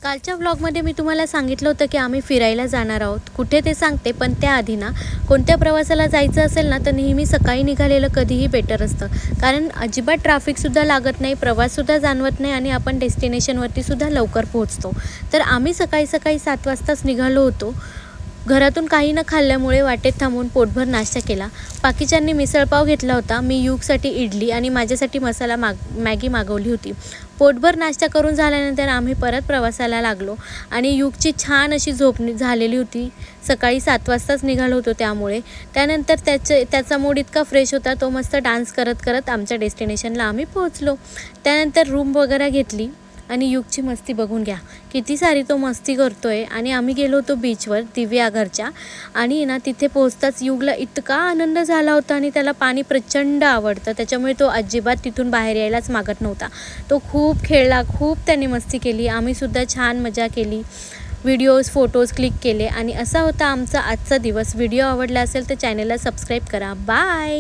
कालच्या व्लॉगमध्ये मी तुम्हाला सांगितलं होतं की आम्ही फिरायला जाणार आहोत. कुठे ते सांगते, पण त्याआधी ना कोणत्या प्रवासाला जायचं असेल ना तर नेहमी सकाळी निघालेलं कधीही बेटर असतं. कारण अजिबात ट्रॅफिकसुद्धा लागत नाही, प्रवाससुद्धा जाणवत नाही आणि आपण डेस्टिनेशनवरतीसुद्धा लवकर पोहोचतो. तर आम्ही सकाळी 7 वाजताच निघालो होतो. घरातून काही न खाल्ल्यामुळे वाटेत थांबून पोटभर नाश्ता केला. बाकीच्यांनी मिसळपाव घेतला होता. मी युगसाठी इडली आणि माझ्यासाठी मॅगी मागवली होती. पोटभर नाश्ता करून झाल्यानंतर आम्ही परत प्रवासाला लागलो आणि युगची छान अशी झोप झालेली होती. सकाळी 7 वाजताच निघालो होतो त्यामुळे. त्यानंतर त्याचा मूड इतका फ्रेश होता, तो मस्त डान्स करत करत आमच्या डेस्टिनेशनला आम्ही पोहोचलो. त्यानंतर रूम वगैरे घेतली आणि युगची मस्ती बघून घ्या, किती सारी तो मस्ती करतो आहे. आणि आम्ही गेलो होतो बीचवर दिव्याघरच्या आणि ना तिथे पोहोचताच युगला इतका आनंद झाला होता आणि त्याला पाणी प्रचंड आवडतं, त्याच्यामुळे तो अजिबात तिथून बाहेर यायलाच मागत नव्हता. तो खूप खेळला, खूप त्याने मस्ती केली. आम्हीसुद्धा छान मजा केली, व्हिडिओज फोटोज क्लिक केले आणि असा होता आमचा आजचा दिवस. व्हिडिओ आवडला असेल तर चॅनलला सबस्क्राईब करा. बाय.